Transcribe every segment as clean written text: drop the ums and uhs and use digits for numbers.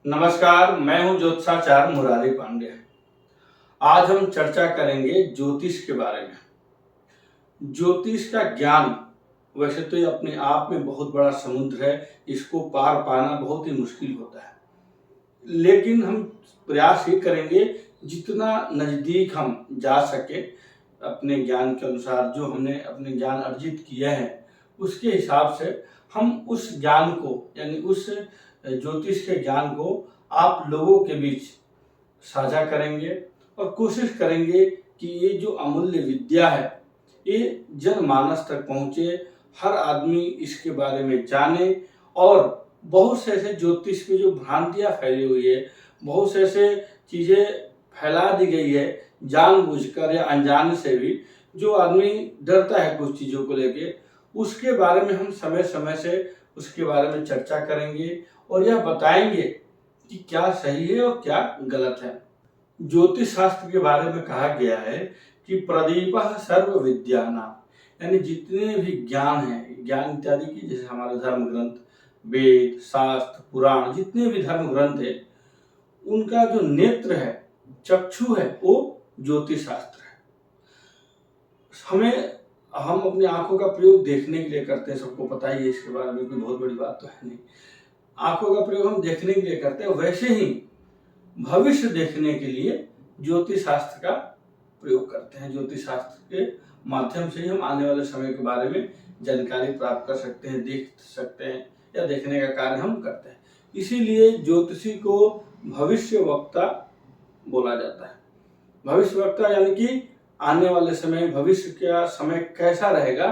नमस्कार, मैं हूं ज्योतिषाचार्य मुरारी पांडे। आज हम चर्चा करेंगे ज्योतिष के बारे में। ज्योतिष का ज्ञान वैसे तो ये अपने आप में बहुत बड़ा समुद्र है, इसको पार पाना बहुत ही मुश्किल होता है। लेकिन हम प्रयास ये करेंगे जितना नजदीक हम जा सके अपने ज्ञान के अनुसार, जो हमने अपने ज्ञान अर्जित किए हैं उसके हिसाब से हम उस ज्ञान को यानी उस ज्योतिष के ज्ञान को आप लोगों के बीच साझा करेंगे और कोशिश करेंगे कि ये जो अमूल्य विद्या है ये जनमानस तक पहुंचे, हर आदमी इसके बारे में जाने। और बहुत से ऐसे ज्योतिष में जो भ्रांतियां फैली हुई है, बहुत से ऐसे चीजें फैला दी गई है जानबूझकर या अनजाने से भी, जो आदमी डरता है कुछ चीजों को लेके, उसके बारे में हम समय समय से उसके बारे में चर्चा करेंगे और यह बताएंगे कि क्या सही है और क्या गलत है। ज्योतिष शास्त्र के बारे में कहा गया है कि प्रदीपः सर्व विद्यानां, यानी जितने भी ज्ञान है, ज्ञान इत्यादि की, जैसे हमारे धर्म ग्रंथ, वेद, शास्त्र, पुराण, जितने भी धर्म ग्रंथ है उनका जो नेत्र है, चक्षु है, वो ज्योतिष शास्त्र है। हम अपनी आंखों का प्रयोग देखने के लिए करते हैं, सबको पता ही है, इसके बारे में कोई बहुत बड़ी बात तो है नहीं। आंखों का प्रयोग हम देखने के लिए करते हैं, वैसे ही भविष्य देखने के लिए ज्योतिष शास्त्र का प्रयोग करते हैं। ज्योतिष शास्त्र के माध्यम से ही हम आने वाले समय के बारे में जानकारी प्राप्त कर सकते हैं, देख सकते हैं या देखने का कार्य हम करते हैं। इसीलिए ज्योतिषी को भविष्य वक्ता बोला जाता है। भविष्य वक्ता यानी कि आने वाले समय, भविष्य का समय कैसा रहेगा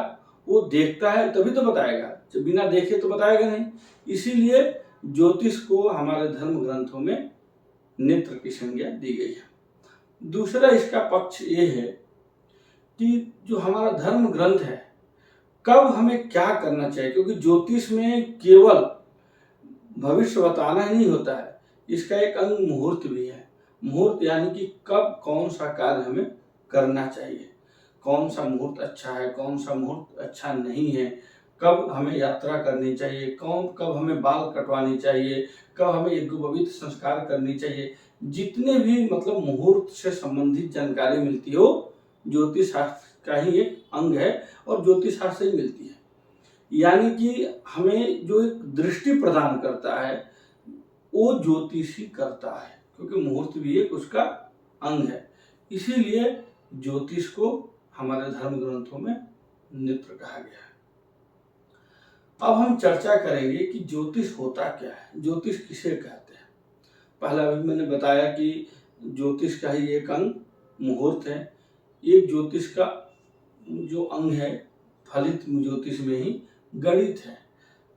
वो देखता है तभी तो बताएगा, जब बिना देखे तो बताएगा नहीं। इसीलिए ज्योतिष को हमारे धर्म ग्रंथों में नेत्र की संज्ञा दी गई है। दूसरा इसका पक्ष ये है कि जो हमारा धर्म ग्रंथ है, कब हमें क्या करना चाहिए, क्योंकि ज्योतिष में केवल भविष्य बताना ही नहीं होता है, इसका एक अंग मुहूर्त भी है। मुहूर्त यानी कि कब कौन सा कार्य हमें करना चाहिए, कौन सा मुहूर्त अच्छा है, कौन सा मुहूर्त अच्छा नहीं है, कब हमें यात्रा करनी चाहिए, कब हमें बाल कटवानी चाहिए, कब हमें यज्ञोपवीत संस्कार करनी चाहिए। जितने भी मतलब मुहूर्त से संबंधित जानकारी मिलती हो, ज्योतिष शास्त्र का ही एक अंग है और ज्योतिष शास्त्र से मिलती है। यानी कि हमें जो एक दृष्टि प्रदान करता है वो ज्योतिषी करता है, क्योंकि मुहूर्त भी एक उसका अंग है। इसीलिए ज्योतिष को हमारे धर्म ग्रंथों में नेत्र कहा गया है। अब हम चर्चा करेंगे कि ज्योतिष होता क्या है, ज्योतिष किसे कहते हैं। पहला भी मैंने बताया कि ज्योतिष का ही एक अंग मुहूर्त है। एक ज्योतिष का जो अंग है, फलित ज्योतिष में ही गणित है।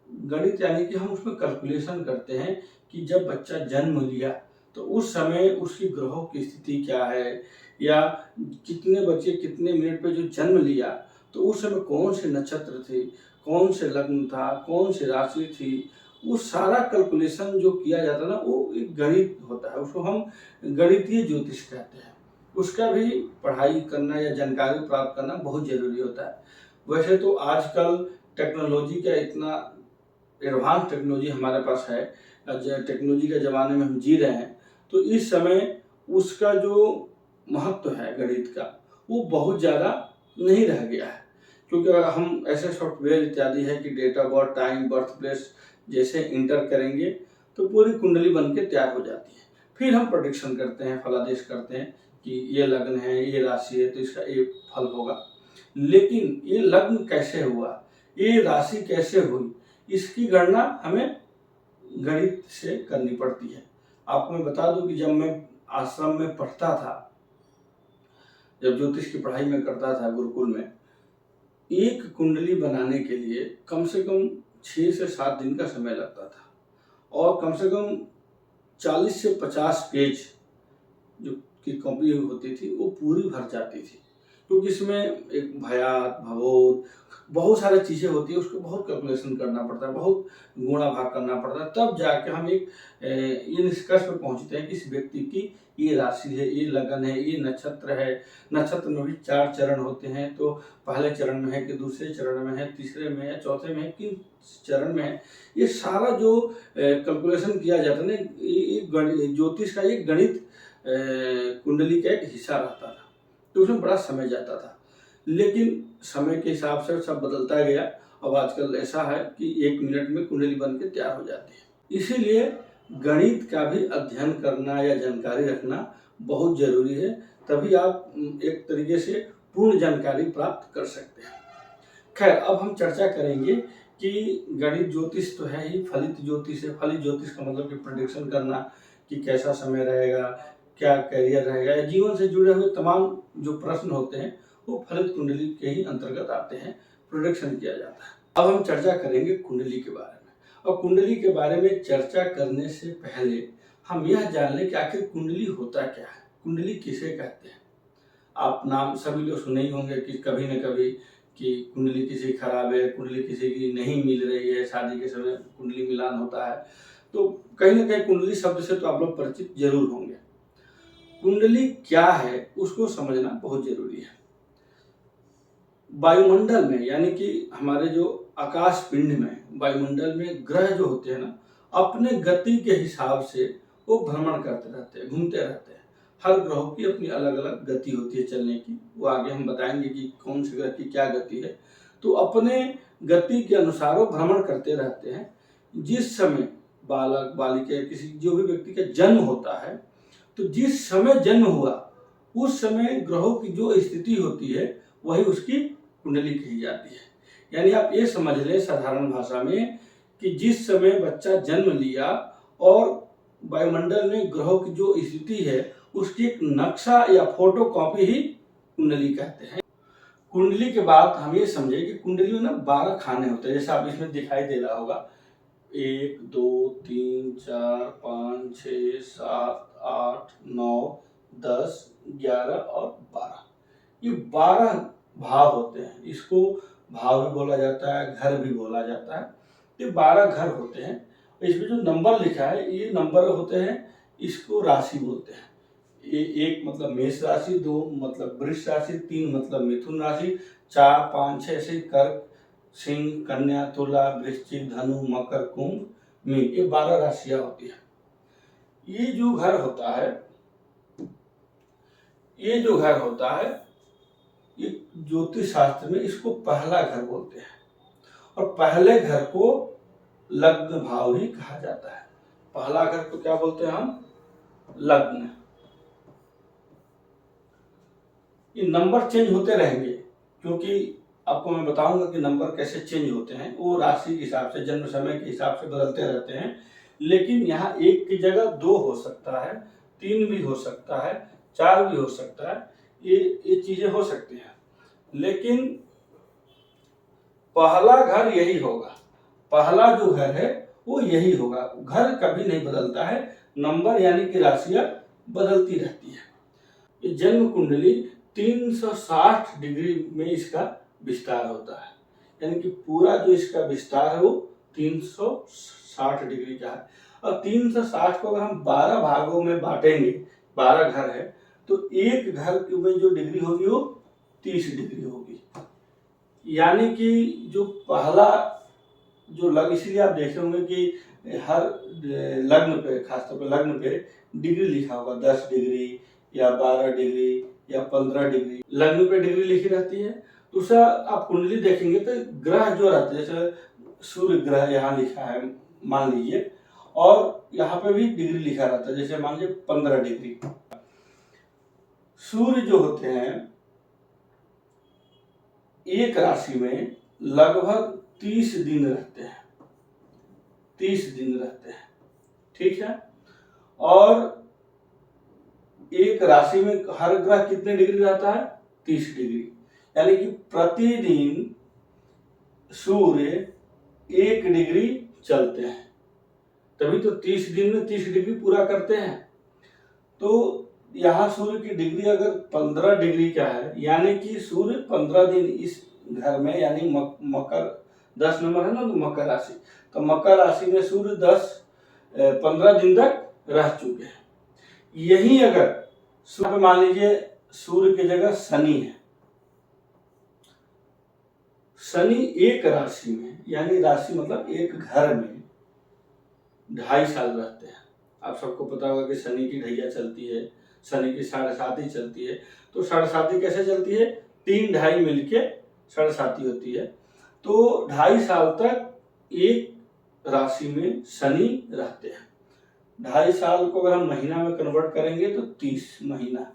गणित यानी कि हम उसमें कैलकुलेशन करते हैं कि जब बच्चा जन्म लिया तो उस समय उसकी ग्रहों की स्थिति क्या है, या कितने बच्चे कितने मिनट पे जो जन्म लिया तो उस समय कौन से नक्षत्र थे, कौन से लग्न था, कौन सी राशि थी, वो सारा कैलकुलेशन जो किया जाता है ना, वो एक गणित होता है, उसको हम गणितीय ज्योतिष कहते हैं। उसका भी पढ़ाई करना या जानकारी प्राप्त करना बहुत जरूरी होता है। वैसे तो आजकल टेक्नोलॉजी का इतना एडवांस टेक्नोलॉजी हमारे पास है, टेक्नोलॉजी के ज़माने में हम जी रहे हैं, तो इस समय उसका जो महत्व है गणित का वो बहुत ज़्यादा नहीं रह गया है, क्योंकि हम ऐसे सॉफ्टवेयर इत्यादि है कि date of birth, time, birth place जैसे इंटर करेंगे तो पूरी कुंडली बन के तैयार हो जाती है। फिर हम प्रोडिक्शन करते हैं, फलादेश करते हैं कि ये लग्न है, ये राशि है तो इसका ये फल होगा। लेकिन ये लग्न कैसे हुआ, ये राशि कैसे हुई, इसकी गणना हमें गणित से करनी पड़ती है। आपको मैं बता दूं कि जब मैं आश्रम में पढ़ता था, जब ज्योतिष की पढ़ाई में करता था गुरुकुल में, एक कुंडली बनाने के लिए कम से कम 6 से 7 दिन का समय लगता था और कम से कम 40 से 50 पेज जो की कॉपी होती थी वो पूरी भर जाती थी, क्योंकि इसमें एक भयात भवोत बहुत सारी चीज़ें होती है, उसको बहुत कैलकुलेशन करना पड़ता है, बहुत गुणा भाग करना पड़ता है, तब जाके हम एक ये निष्कर्ष पर पहुंचते हैं कि इस व्यक्ति की ये राशि है, ये लगन है, ये नक्षत्र है। नक्षत्र में भी 4 चरण होते हैं, तो पहले चरण में है कि दूसरे चरण में है, तीसरे में है, चौथे में है, किन चरण में है, ये सारा जो कैलकुलेशन किया जाता है ना, ये ज्योतिष का ये गणित कुंडली का एक हिस्सा रहता था, तो उसमें बड़ा समय जाता था। लेकिन समय के हिसाब से सब बदलता गया। अब आजकल ऐसा है कि 1 मिनट में कुंडली बन के तैयार हो जाती है। इसीलिए गणित का भी अध्ययन करना या जानकारी रखना बहुत जरूरी है, तभी आप एक तरीके से पूर्ण जानकारी प्राप्त कर सकते हैं। खैर, अब हम चर्चा करेंगे कि गणित ज्योतिष तो है ही, फलित ज्योतिष है। फलित ज्योतिष का मतलब कि प्रेडिक्शन करना कि कैसा समय रहेगा, क्या करियर रहेगा, या जीवन से जुड़े हुए तमाम जो प्रश्न होते हैं वो फलित कुंडली के ही अंतर्गत आते हैं, प्रोडिक्शन किया जाता है। अब हम चर्चा करेंगे कुंडली के बारे में, और कुंडली के बारे में चर्चा करने से पहले हम यह जान लें कि आखिर कुंडली होता क्या है, कुंडली किसे कहते हैं। आप नाम सभी लोग सुने ही होंगे कि कभी न कभी कि कुंडली किसी खराब है, कुंडली किसी की नहीं मिल रही है, शादी के समय कुंडली मिलान होता है, तो कहीं ना कहीं कुंडली शब्द से तो आप लोग परिचित जरूर होंगे। कुंडली क्या है उसको समझना बहुत जरूरी है। वायुमंडल में, यानी कि हमारे जो आकाश पिंड में, वायुमंडल में ग्रह जो होते हैं ना, अपने गति के हिसाब से वो भ्रमण करते रहते हैं, घूमते रहते हैं। हर ग्रहों की अपनी अलग अलग गति होती है चलने की, वो आगे हम बताएंगे कि कौन से ग्रह की क्या गति है। तो अपने गति के अनुसार वो भ्रमण करते रहते हैं। जिस समय बालक बालिका किसी जो भी व्यक्ति का जन्म होता है, तो जिस समय जन्म हुआ उस समय ग्रहों की जो स्थिति होती है वही उसकी कुंडली कही जाती है। यानी आप ये समझ लें साधारण भाषा में कि जिस समय बच्चा जन्म लिया और वायुमंडल में ग्रहों की जो स्थिति है उसकी एक नक्शा या फोटो कॉपी ही कुंडली कहते हैं। कुंडली के बाद हम ये समझे कि कुंडली में ना 12 खाने होते हैं, जैसा आप इसमें दिखाई दे रहा होगा, 1 2 3 4 5 6 7 8 9 10 11 और 12, ये 12 भाव होते हैं। इसको भाव भी बोला जाता है, घर भी बोला जाता है। ये 12 घर होते हैं। इसमें जो नंबर लिखा है ये नंबर होते हैं, इसको राशि बोलते हैं। एक मतलब मेष राशि, 2 मतलब वृष राशि, 3 मतलब मिथुन राशि, 4 5 6 ऐसे कर्क सिंह कन्या तुला वृश्चिक धनु मकर कुंभ मीन, ये 12 राशियां होती है। ये जो घर होता है, ये जो घर होता है, ये ज्योतिष शास्त्र में इसको पहला घर बोलते हैं, और पहले घर को लग्न भाव ही कहा जाता है। पहला घर को क्या बोलते हैं हम? लग्न। ये नंबर चेंज होते रहेंगे, क्योंकि आपको मैं बताऊंगा कि नंबर कैसे चेंज होते हैं, वो राशि के हिसाब से जन्म समय के हिसाब से बदलते रहते हैं। लेकिन यहाँ 1 की जगह 2 हो सकता है, 3 भी हो सकता है, 4 भी हो सकता है, ये चीजें हो सकती हैं। लेकिन पहला घर यही होगा, पहला जो घर है वो यही होगा। घर कभी नहीं बदलता है, नंबर यानी कि राशियां बदलती रहती है। ये जन्म कुंडली 360 डिग्री में इसका विस्तार होता है, यानी कि पूरा जो इसका विस्तार है वो 360 डिग्री का है। और 360 को अगर हम 12 भागों में बांटेंगे, 12 घर है, तो एक घर में जो डिग्री होगी वो 30 डिग्री होगी। यानी कि जो पहला जो लग्न, इसीलिए आप देखे होंगे कि हर लग्न पे, खासतौर पे लग्न पे डिग्री लिखा होगा, 10 डिग्री या 12 डिग्री या 15 डिग्री, लग्न पे डिग्री लिखी रहती है। दूसरा आप कुंडली देखेंगे तो ग्रह जो रहते हैं, जैसे सूर्य ग्रह यहाँ लिखा है मान लीजिए, और यहाँ पे भी डिग्री लिखा रहता है, जैसे मान लीजिए 15 डिग्री। सूर्य जो होते हैं एक राशि में लगभग 30 दिन रहते हैं, 30 दिन रहते हैं, ठीक है। और एक राशि में हर ग्रह कितने डिग्री रहता है? 30 डिग्री। यानी कि प्रतिदिन सूर्य 1 डिग्री चलते हैं, तभी तो 30 दिन में 30 डिग्री पूरा करते हैं। तो यहाँ सूर्य की डिग्री अगर 15 डिग्री का है, यानी कि सूर्य 15 दिन इस घर में, यानी मकर 10 नंबर है ना, तो मकर राशि, तो मकर राशि में सूर्य 15 दिन तक रह चुके हैं। यही अगर सूर्य, मान लीजिए सूर्य की जगह शनि है, शनि एक राशि में, यानी राशि मतलब एक घर में 2.5 साल रहते हैं। आप सबको पता होगा कि शनि की ढैया चलती है, शनि की 7.5 चलती है। तो 7.5 कैसे चलती है? 3-2.5 मिलके 7.5 होती है। तो 2.5 साल तक एक राशि में शनि रहते हैं। 2.5 साल को अगर हम महीना में कन्वर्ट करेंगे तो 30 महीना,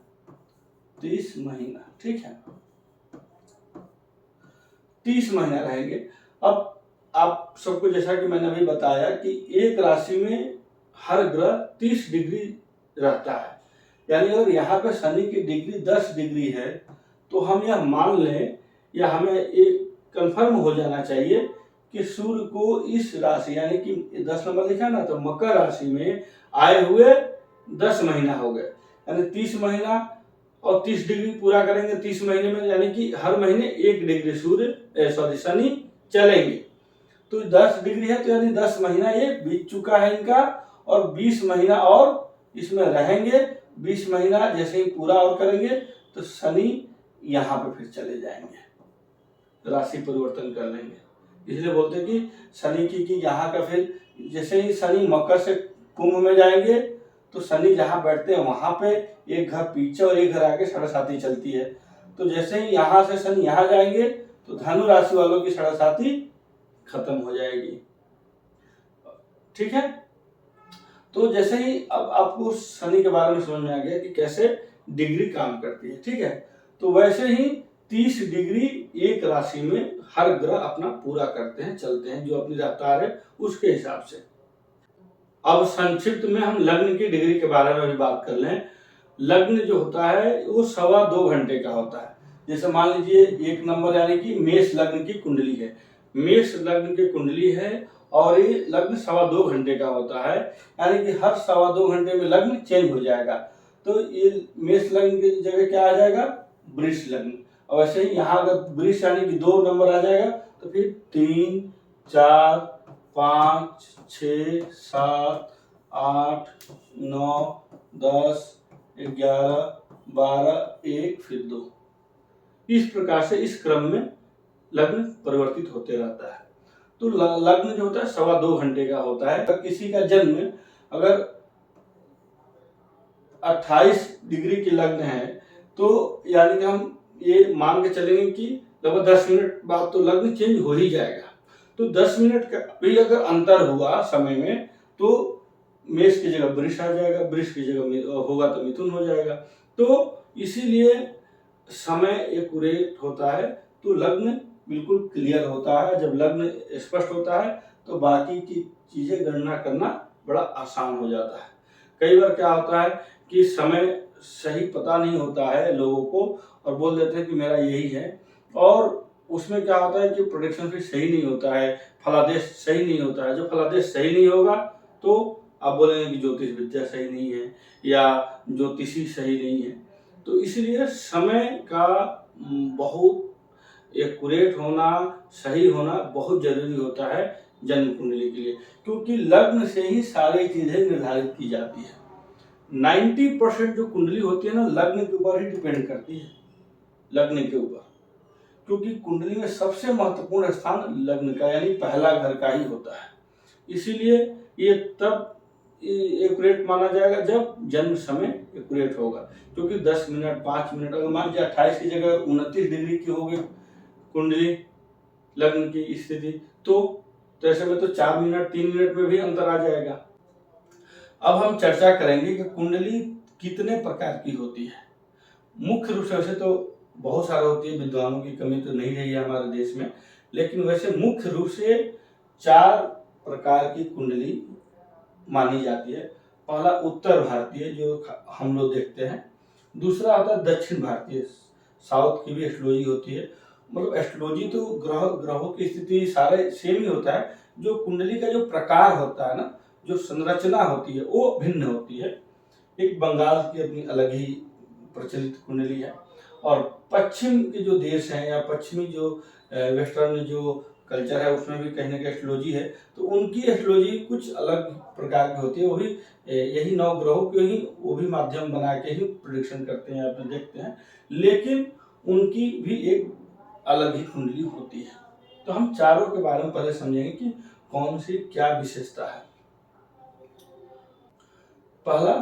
30 महीना, ठीक है, 30 महीना रहेंगे। अब आप सबको जैसा कि मैंने अभी बताया कि एक राशि में हर ग्रह 30 डिग्री रहता है, यानी अगर यहाँ पे शनि की डिग्री 10 डिग्री है तो हम यह मान लें, या हमें एक कंफर्म हो जाना चाहिए कि सूर्य को इस राशि, यानी कि 10 नंबर लिखा ना, तो मकर राशि में आए हुए 10 महीना हो गए, यानी 30 महीना और 30 डिग्री पूरा करेंगे 30 महीने में, यानी कि हर महीने 1 डिग्री शनि चलेंगे। तो 10 डिग्री है, तो यानी 10 महीना ये बीत चुका है इनका, और 20 महीना और इसमें रहेंगे। 20 महीना जैसे ही पूरा और करेंगे तो शनि यहाँ पे फिर चले जाएंगे, राशि परिवर्तन कर लेंगे। इसलिए बोलते हैं कि शनि की यहाँ का फिर जैसे ही शनि मकर से कुंभ में जाएंगे तो शनि जहाँ बैठते हैं वहां पे एक घर पीछे और एक घर आगे 7.5 चलती है। तो जैसे ही यहाँ से शनि यहाँ जाएंगे तो धनु राशि वालों की 7.5 खत्म हो जाएगी, ठीक है। तो जैसे ही अब आपको शनि के बारे में समझ में आ गया कि कैसे डिग्री काम करती है, ठीक है, तो वैसे ही 30 डिग्री एक राशि में हर ग्रह अपना पूरा करते हैं, चलते हैं, जो अपनी रफ्तार है उसके हिसाब से। अब संक्षिप्त में हम लग्न की डिग्री के बारे में भी बात कर लें। लग्न जो होता है वो 2.25 घंटे का होता है। जैसे मान लीजिए 1 नंबर यानी कि मेष लग्न की कुंडली है, मेष लग्न की कुंडली है और ये लग्न 2.25 घंटे का होता है, यानी कि हर 2.25 घंटे में लग्न चेंज हो जाएगा। तो ये मेष लग्न की जगह क्या आ जाएगा? वृष लग्न। और वैसे ही यहाँ अगर वृष यानी कि 2 नंबर आ जाएगा तो फिर 3, 4, 5, 6, 7, 8, 9, 10, 11, 12, 1, फिर 2। इस प्रकार से इस क्रम में लग्न परिवर्तित होते रहता है। तो लग्न जो होता है 2.25 घंटे का होता है। अगर किसी का जन्म अगर 28 डिग्री की लग्न है तो यानी कि हम ये मान के चलेंगे कि लगभग 10 मिनट बाद तो लग्न चेंज हो ही जाएगा। तो 10 मिनट का भी अगर अंतर हुआ समय में तो मेष की जगह वृष आ जाएगा, वृष की जगह होगा तो मिथुन हो जाएगा। तो इसीलिए समय एक्यूरेट होता है, तो लग्न बिल्कुल क्लियर होता है। जब लग्न स्पष्ट होता है तो बाकी की चीजें गणना करना बड़ा आसान हो जाता है। कई बार क्या होता है कि समय सही पता नहीं होता है लोगों को और बोल देते हैं कि मेरा यही है, और उसमें क्या होता है कि प्रोडिक्शन फिर सही नहीं होता है, फलादेश सही नहीं होता है। जो फलादेश सही नहीं होगा तो आप बोलेंगे कि ज्योतिष विद्या सही नहीं है या ज्योतिषी सही नहीं है। तो इसलिए समय का बहुत एक्यूरेट होना, सही होना बहुत जरूरी होता है जन्म कुंडली के लिए, क्योंकि लग्न से ही सारी चीजें निर्धारित की जाती है। 90% जो कुंडली होती है ना लग्न के ऊपर ही डिपेंड करती है, लग्न के ऊपर, क्योंकि कुंडली में सबसे महत्वपूर्ण स्थान लग्न का यानी पहला घर का ही होता है। इसीलिए ये तब एक्यूरेट माना जाएगा जब जन्म समय एक्यूरेट होगा, क्योंकि 10 मिनट 5 मिनट अगर मान लीजिए 28 की जगह 29 डिग्री की हो गई कुंडली लग्न की स्थिति तो ऐसे में तो 4 मिनट 3 मिनट में भी अंतर आ जाएगा। अब हम चर्चा करेंगे कि कुंडली कितने प्रकार की होती है। मुख्य रूप से वैसे तो बहुत सारी होती है, विद्वानों की कमी तो नहीं रही है हमारे देश में, लेकिन वैसे मुख्य रूप से 4 प्रकार की कुंडली मानी जाती है। पहला उत्तर भारतीय जो हम लोग देखते हैं, दूसरा आता है दक्षिण भारतीय, साउथ की भी एस्ट्रोलॉजी होती है। मतलब एस्ट्रोलॉजी तो ग्रहों की स्थिति सारे सेम ही होता है, जो कुंडली का जो प्रकार होता है ना, जो संरचना होती है वो भिन्न होती है। एक बंगाल की अपनी अलग ही प्रचलित कुंडली है। और पश्चिम के जो देश हैं या पश्चिमी जो वेस्टर्न जो कल्चर है उसमें भी कहीं ना कहीं एस्ट्रोलॉजी है, तो उनकी एस्ट्रोलॉजी कुछ अलग प्रकार की होती है। वो भी यही 9 ग्रहों के ही वो भी माध्यम बना के ही प्रिडिक्शन करते हैं, आप देखते हैं, लेकिन उनकी भी एक अलग ही कुंडली होती है। तो हम चारों के बारे में पहले समझेंगे कि कौन सी क्या विशेषता है। पहला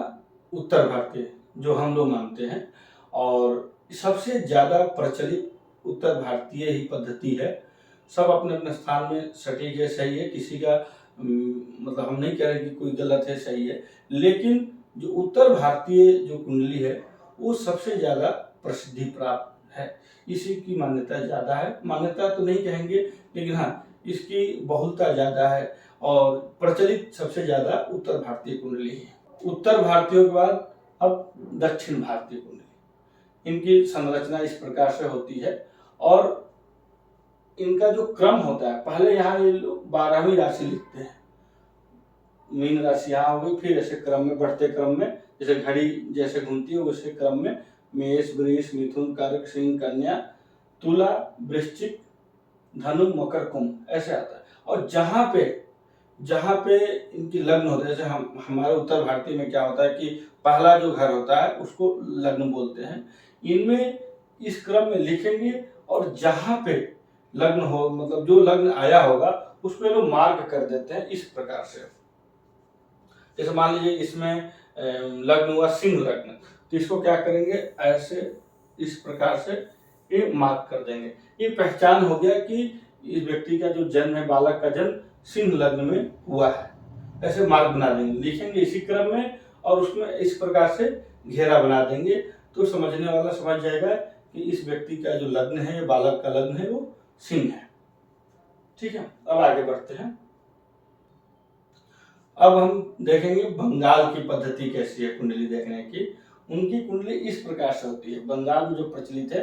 उत्तर भारतीय जो हम लोग मानते हैं, और सबसे ज्यादा प्रचलित उत्तर भारतीय ही पद्धति है। सब अपने अपने स्थान में सटीक है, सही है, किसी का मतलब हम नहीं कह रहे कि कोई गलत है, सही है, लेकिन जो उत्तर भारतीय जो कुंडली है वो सबसे ज्यादा प्रसिद्धि प्राप्त है। इसी की मान्यता ज्यादा है, मान्यता तो नहीं कहेंगे, लेकिन हाँ इसकी बहुलता ज्यादा है और प्रचलित सबसे ज्यादा उत्तर भारतीय कुंडली है। उत्तर भारतीयों के बाद अब दक्षिण भारतीय कुंडली, इनकी संरचना इस प्रकार से होती है और इनका जो क्रम होता है, पहले यहाँ ये लोग 12वीं राशि लिखते हैं, मीन राशि यहाँ हो गई, फिर ऐसे क्रम में बढ़ते क्रम में जैसे घड़ी जैसे घूमती है वैसे क्रम में मेष, वृष, मिथुन, कर्क, सिंह, कन्या, तुला, वृश्चिक, धनु, मकर, कुंभ ऐसे आता है। और जहाँ पे इनकी लग्न होता है, जैसे हमारे उत्तर भारतीय में क्या होता है कि पहला जो घर होता है उसको लग्न बोलते हैं, इनमें इस क्रम में लिखेंगे और जहाँ पे लग्न हो, मतलब जो लग्न आया होगा उसको लोग मार्क कर देते हैं इस प्रकार से। जैसे मान लीजिए इसमें लग्न हुआ सिंह लग्न, तो इसको क्या करेंगे, ऐसे इस प्रकार से ये मार्क कर देंगे। ये पहचान हो गया कि इस व्यक्ति का जो जन्म है, बालक का जन्म सिंह लग्न में हुआ है, ऐसे मार्क बना देंगे, लिखेंगे इसी क्रम में और उसमें इस प्रकार से घेरा बना देंगे, तो समझने वाला समझ जाएगा कि इस व्यक्ति का जो लग्न है, बालक का लग्न है, वो सिंह है। ठीक है, अब आगे बढ़ते हैं। अब हम देखेंगे बंगाल की पद्धति कैसी है कुंडली देखने की। उनकी कुंडली इस प्रकार से होती है, बंगाल में जो प्रचलित है।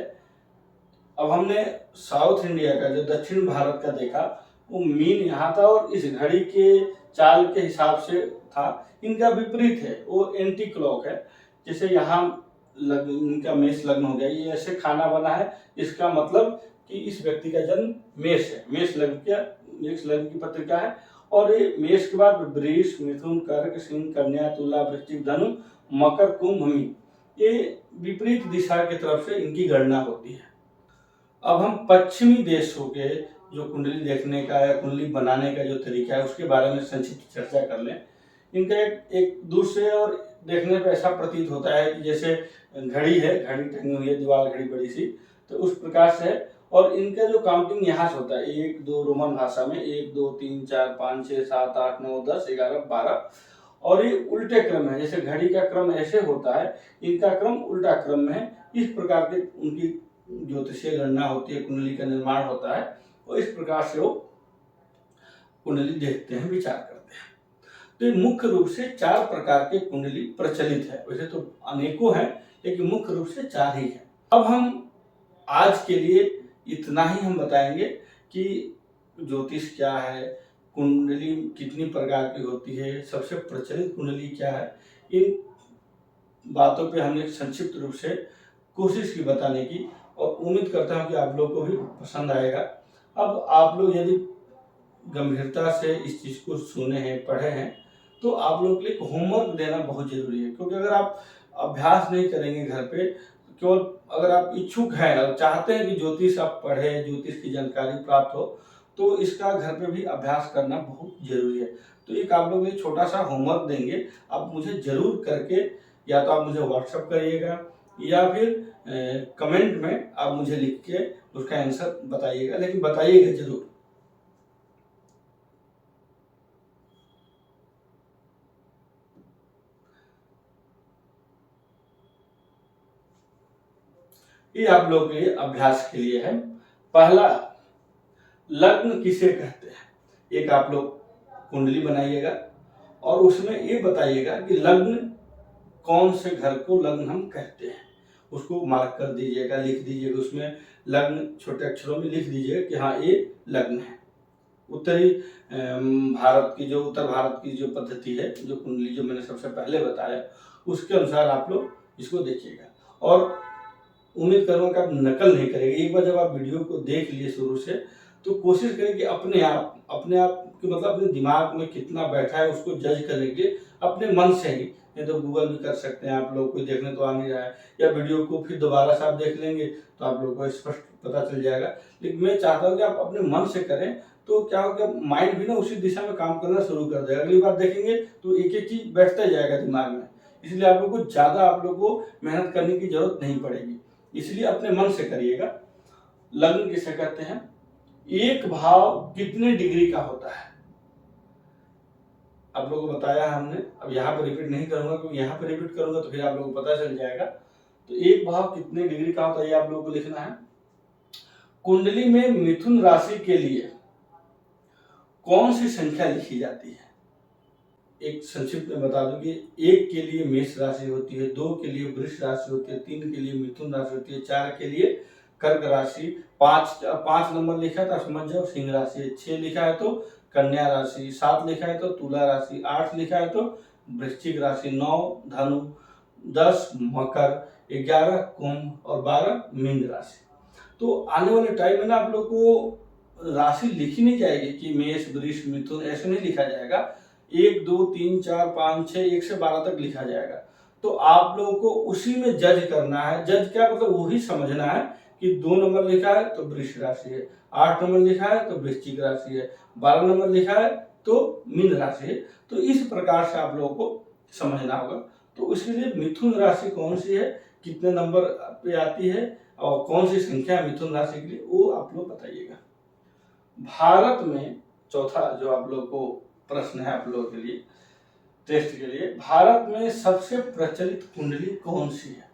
अब हमने साउथ इंडिया का जो दक्षिण भारत का देखा, वो मीन यहाँ था और इस घड़ी के चाल के हिसाब से था। इनका विपरीत है, वो एंटी क्लॉक है। जैसे यहाँ इनका मेष लग्न हो गया, ये ऐसे खाना बना है, इसका मतलब कि इस व्यक्ति का जन्म मेष है, मेष लग्न की पत्रिका है। और ये मेष के बाद वृष, मिथुन, कर्क, सिंह, कन्या, तुला, वृश्चिक, धनु, मकर, कुंभ, मीन, ये विपरीत दिशा की तरफ से इनकी गणना होती है। अब हम पश्चिमी देशों के जो कुंडली देखने का या कुंडली बनाने का जो तरीका है उसके बारे में संक्षिप्त चर्चा कर लें। इनका एक दूर से और देखने पर ऐसा प्रतीत होता है कि जैसे घड़ी है, घड़ी टंगी हुई है, दीवार घड़ी बड़ी सी, तो उस प्रकार से है। और इनका जो काउंटिंग यहाँ से होता है 1 2 रोमन भाषा में 1 2 3 4 5 6 7 8 9 10 11 12, और ये उल्टे क्रम है। जैसे घड़ी का क्रम ऐसे होता है, इनका क्रम उल्टा क्रम में है। इस प्रकार के उनकी ज्योतिषीय गणना होती है, कुंडली का निर्माण होता है, और इस प्रकार से वो कुंडली देखते हैं, विचार करते हैं। तो ये मुख्य रूप से 4 प्रकार के कुंडली प्रचलित है, वैसे तो अनेकों हैं लेकिन मुख्य रूप से 4 ही है। अब हम आज के लिए इतना ही हम बताएंगे कि ज्योतिष क्या है, कुंडली कितनी प्रकार की होती है, सबसे प्रचलित कुंडली क्या है, इन बातों पे हमने संक्षिप्त रूप से कोशिश की बताने की, और उम्मीद करता हूँ कि आप लोग को भी पसंद आएगा। अब आप लोग यदि गंभीरता से इस चीज़ को सुने हैं, पढ़े हैं, तो आप लोग के लिए होमवर्क देना बहुत जरूरी है। क्योंकि अगर आप अभ्यास नहीं करेंगे घर पे, केवल अगर आप इच्छुक हैं और चाहते हैं कि ज्योतिष आप पढ़े, ज्योतिष की जानकारी प्राप्त हो, तो इसका घर पे भी अभ्यास करना बहुत जरूरी है। तो एक आप लोग एक छोटा सा होमवर्क देंगे, आप मुझे जरूर करके, या तो आप मुझे व्हाट्सएप करिएगा या फिर कमेंट में आप मुझे लिख के उसका आंसर बताइएगा, लेकिन बताइएगा जरूर। ये आप लोग के अभ्यास के लिए है। पहला, लग्न किसे कहते हैं, एक आप लोग कुंडली बनाइएगा और उसमें ये बताइएगा कि लग्न कौन से घर को लग्न हम कहते हैं, उसको मार्क कर दीजिएगा, लिख दीजिएगा, उसमें लग्न छोटे अक्षरों में लिख दीजिएगा कि हाँ ये लग्न है। उत्तरी भारत की जो उत्तर भारत की जो पद्धति है, जो कुंडली जो मैंने सबसे पहले बताया, उसके अनुसार आप लोग इसको देखिएगा। और उम्मीद करूँगा कि आप नकल नहीं करेंगे। एक बार जब आप वीडियो को देख लिए शुरू से, तो कोशिश करें कि अपने आप कि मतलब अपने दिमाग में कितना बैठा है उसको जज करने के लिए अपने मन से ही, नहीं तो गूगल भी कर सकते हैं आप लोग, कोई देखने तो आ नहीं रहा है, या वीडियो को फिर दोबारा से आप देख लेंगे तो आप लोग को स्पष्ट पता चल जाएगा। लेकिन मैं चाहता हूँ कि आप अपने मन से करें, तो क्या होगा, माइंड भी ना उसी दिशा में काम करना शुरू कर देगा। अगली बार देखेंगे तो एक एक चीज बैठता जाएगा दिमाग में, इसलिए आप लोग को ज़्यादा आप लोग को मेहनत करने की जरूरत नहीं पड़ेगी, इसलिए अपने मन से करिएगा। लग्न किसे कहते हैं? एक भाव कितने डिग्री का होता है आप लोगों को बताया हमने, अब यहाँ पर रिपीट नहीं करूंगा, क्योंकि यहाँ पर रिपीट करूंगा तो फिर आप लोगों को पता चल जाएगा। तो एक भाव कितने डिग्री का होता है ये आप लोगों को लिखना है। कुंडली में मिथुन राशि के लिए कौन सी संख्या लिखी जाती है? एक संक्षिप्त में बता दूं कि 1 के लिए मेष राशि होती है, 2 के लिए वृष राशि होती है, 3 के लिए मिथुन राशि होती है, 4 के लिए कर्क राशि, 5 नंबर लिखा है तो समझ जाओ सिंह राशि, 6 लिखा है तो कन्या राशि, 7 लिखा है तो तुला राशि, 8 लिखा है तो वृश्चिक राशि, 9 धनु, 10 मकर, 11 कुंभ और 12 मीन राशि। तो आने वाले टाइम में ना आप लोग को राशि लिखी नहीं जाएगी कि मेष वृष मिथुन, ऐसे नहीं लिखा जाएगा। 1 2 3 4 5 6 1 से 12 तक लिखा जाएगा। तो आप लोगों को उसी में जज करना है। जज क्या मतलब, वही समझना है कि 2 नंबर लिखा है तो वृष राशि है, 8 नंबर लिखा है तो वृश्चिक राशि है, 12 नंबर लिखा है तो मीन राशि है। तो इस प्रकार से आप लोगों को समझना होगा। तो उसके लिए मिथुन राशि कौन सी है, कितने नंबर पे आती है और कौन सी संख्या मिथुन राशि के लिए, वो आप लोग बताइएगा। भारत में चौथा जो आप लोग को प्रश्न है आप लोगों के लिए, टेस्ट के लिए, भारत में सबसे प्रचलित कुंडली कौन सी है?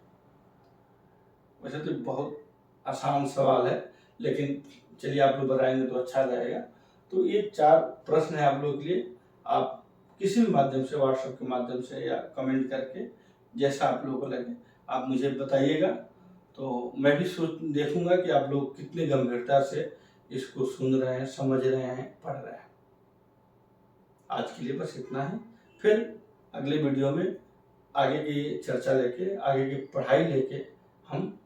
वैसे तो बहुत आसान सवाल है, लेकिन चलिए आप लोग बताएंगे तो अच्छा रहेगा। तो ये 4 प्रश्न है आप लोगों के लिए। आप किसी भी माध्यम से, व्हाट्सएप के माध्यम से या कमेंट करके, जैसा आप लोगों को लगे आप मुझे बताइएगा। तो मैं भी देखूंगा कि आप लोग कितनी गंभीरता से इसको सुन रहे हैं, समझ रहे हैं, पढ़ रहे हैं। आज के लिए बस इतना ही। फिर अगले वीडियो में आगे की चर्चा लेके, आगे की पढ़ाई लेके हम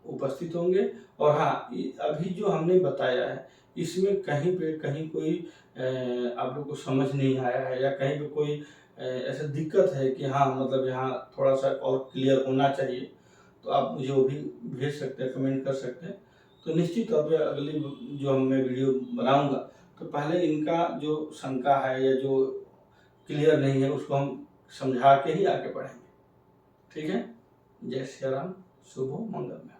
उपस्थित होंगे। और हाँ, अभी जो हमने बताया है इसमें कहीं कोई आप लोग को समझ नहीं आया है, या कहीं पे कोई ऐसा दिक्कत है कि हाँ मतलब यहाँ थोड़ा सा और क्लियर होना चाहिए, तो आप मुझे वो भी भेज सकते हैं, कमेंट कर सकते हैं। तो निश्चित तौर पे अगली जो मैं वीडियो बनाऊंगा तो पहले इनका जो शंका है या जो क्लियर नहीं है उसको हम समझा के ही आगे बढ़ेंगे। ठीक है। जय श्री राम, शुभ मंगलमय।